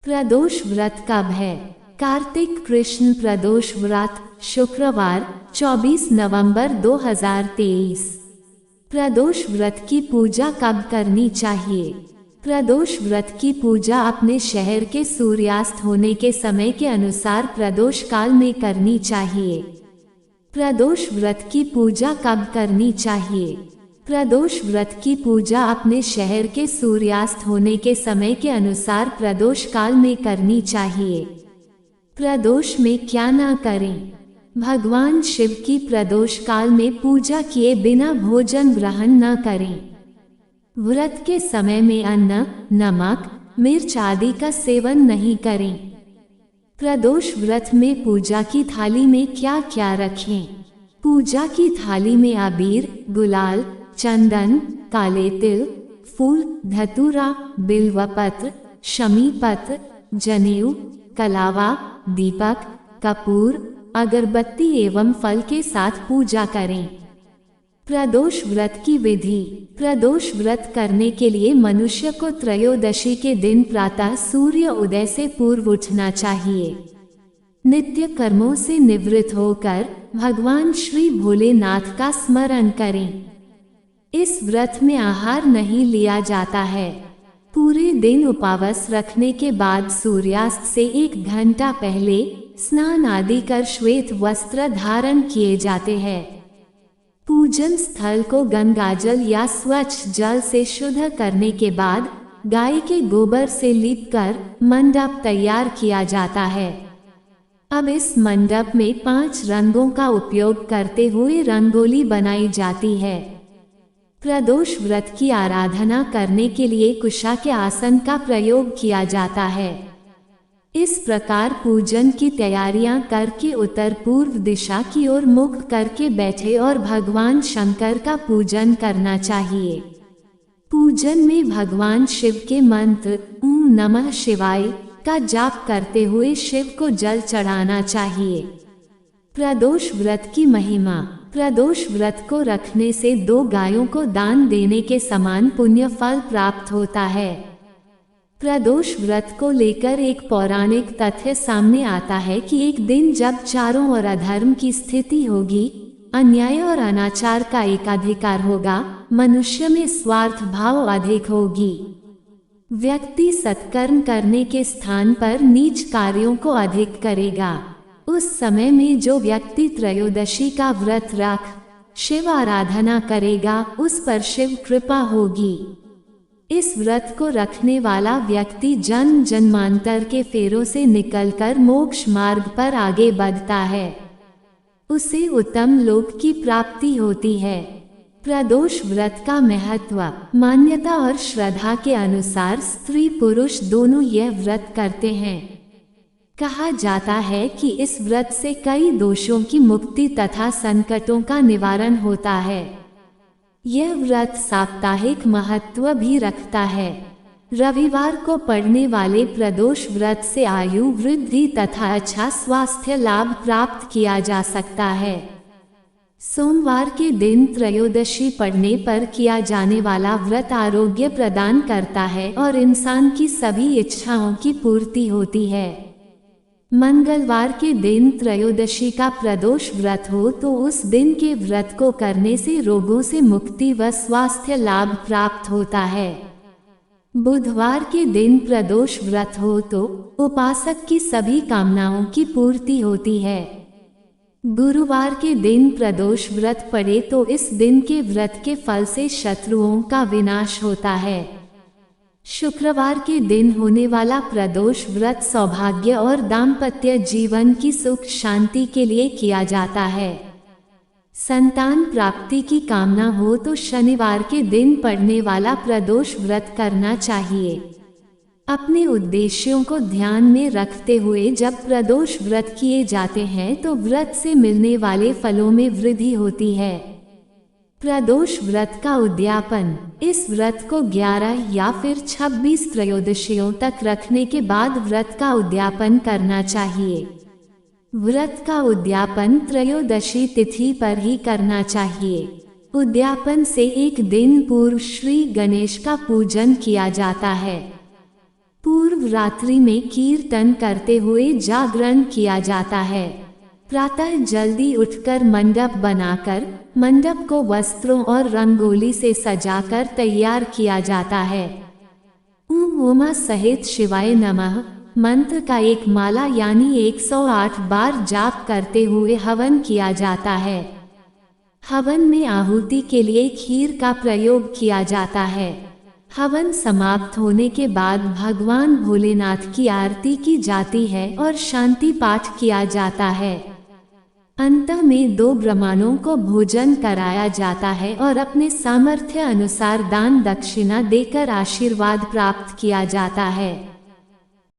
प्रदोष व्रत कब है? कार्तिक कृष्ण प्रदोष व्रत शुक्रवार 24 नवंबर 2023। प्रदोष व्रत की पूजा कब करनी चाहिए? प्रदोष व्रत की पूजा अपने शहर के सूर्यास्त होने के समय के अनुसार प्रदोष काल में करनी चाहिए। प्रदोष व्रत की पूजा कब करनी चाहिए? प्रदोष व्रत की पूजा अपने शहर के सूर्यास्त होने के समय के अनुसार प्रदोष काल में करनी चाहिए। प्रदोष में क्या न करें? भगवान शिव की प्रदोष काल में पूजा किए बिना भोजन ग्रहण न करें। व्रत के समय में अन्न, नमक, मिर्च आदि का सेवन नहीं करें। प्रदोष व्रत में पूजा की थाली में क्या क्या रखें? पूजा की थाली में अबीर, गुलाल, चंदन, काले तिल, फूल, धतूरा, बिल्वपत्र, शमी पत्र, जनेऊ, कलावा, दीपक, कपूर, अगरबत्ती एवं फल के साथ पूजा करें। प्रदोष व्रत की विधि। प्रदोष व्रत करने के लिए मनुष्य को त्रयोदशी के दिन प्रातः सूर्य उदय से पूर्व उठना चाहिए। नित्य कर्मों से निवृत्त होकर भगवान श्री भोलेनाथ का स्मरण करें। इस व्रत में आहार नहीं लिया जाता है। पूरे दिन उपवास रखने के बाद सूर्यास्त से 1 घंटा पहले स्नान आदि कर श्वेत वस्त्र धारण किए जाते हैं। पूजन स्थल को गंगाजल या स्वच्छ जल से शुद्ध करने के बाद गाय के गोबर से लीपकर मंडप तैयार किया जाता है। अब इस मंडप में 5 रंगों का उपयोग करते हुए रंगोली बनाई जाती है। प्रदोष व्रत की आराधना करने के लिए कुशा के आसन का प्रयोग किया जाता है। इस प्रकार पूजन की तैयारियां करके उत्तर पूर्व दिशा की ओर मुख करके बैठे और भगवान शंकर का पूजन करना चाहिए। पूजन में भगवान शिव के मंत्र ओम नमः शिवाय का जाप करते हुए शिव को जल चढ़ाना चाहिए। प्रदोष व्रत की महिमा। प्रदोष व्रत को रखने से 2 गायों को दान देने के समान पुण्य फल प्राप्त होता है। प्रदोष व्रत को लेकर एक पौराणिक तथ्य सामने आता है कि एक दिन जब चारों ओर अधर्म की स्थिति होगी, अन्याय और अनाचार का एकाधिकार होगा, मनुष्य में स्वार्थ भाव अधिक होगी। व्यक्ति सत्कर्म करने के स्थान पर नीच कार्यों को अधिक करेगा। उस समय में जो व्यक्ति त्रयोदशी का व्रत रख शिव आराधना करेगा, उस पर शिव कृपा होगी। इस व्रत को रखने वाला व्यक्ति जन्म जन्मांतर के फेरों से निकलकर मोक्ष मार्ग पर आगे बढ़ता है। उसे उत्तम लोक की प्राप्ति होती है। प्रदोष व्रत का महत्व। मान्यता और श्रद्धा के अनुसार स्त्री पुरुष दोनों यह व्रत करते हैं। कहा जाता है कि इस व्रत से कई दोषों की मुक्ति तथा संकटों का निवारण होता है। यह व्रत साप्ताहिक महत्व भी रखता है। रविवार को पड़ने वाले प्रदोष व्रत से आयु वृद्धि तथा अच्छा स्वास्थ्य लाभ प्राप्त किया जा सकता है। सोमवार के दिन त्रयोदशी पड़ने पर किया जाने वाला व्रत आरोग्य प्रदान करता है और इंसान की सभी इच्छाओं की पूर्ति होती है। मंगलवार के दिन त्रयोदशी का प्रदोष व्रत हो तो उस दिन के व्रत को करने से रोगों से मुक्ति व स्वास्थ्य लाभ प्राप्त होता है। बुधवार के दिन प्रदोष व्रत हो तो उपासक की सभी कामनाओं की पूर्ति होती है। गुरुवार के दिन प्रदोष व्रत पड़े तो इस दिन के व्रत के फल से शत्रुओं का विनाश होता है। शुक्रवार के दिन होने वाला प्रदोष व्रत सौभाग्य और दाम्पत्य जीवन की सुख शांति के लिए किया जाता है। संतान प्राप्ति की कामना हो तो शनिवार के दिन पड़ने वाला प्रदोष व्रत करना चाहिए। अपने उद्देश्यों को ध्यान में रखते हुए जब प्रदोष व्रत किए जाते हैं तो व्रत से मिलने वाले फलों में वृद्धि होती है। प्रदोष व्रत का उद्यापन। इस व्रत को 11 या फिर 26 त्रयोदशियों तक रखने के बाद व्रत का उद्यापन करना चाहिए। व्रत का उद्यापन त्रयोदशी तिथि पर ही करना चाहिए। उद्यापन से 1 दिन पूर्व श्री गणेश का पूजन किया जाता है। पूर्व रात्रि में कीर्तन करते हुए जागरण किया जाता है। प्रातः जल्दी उठकर मंडप बनाकर मंडप को वस्त्रों और रंगोली से सजाकर तैयार किया जाता है। ओम उमा सहित शिवाय नमः मंत्र का एक माला यानी 108 बार जाप करते हुए हवन किया जाता है। हवन में आहुति के लिए खीर का प्रयोग किया जाता है। हवन समाप्त होने के बाद भगवान भोलेनाथ की आरती की जाती है और शांति पाठ किया जाता है। अंत में 2 ब्राह्मणों को भोजन कराया जाता है और अपने सामर्थ्य अनुसार दान दक्षिणा देकर आशीर्वाद प्राप्त किया जाता है।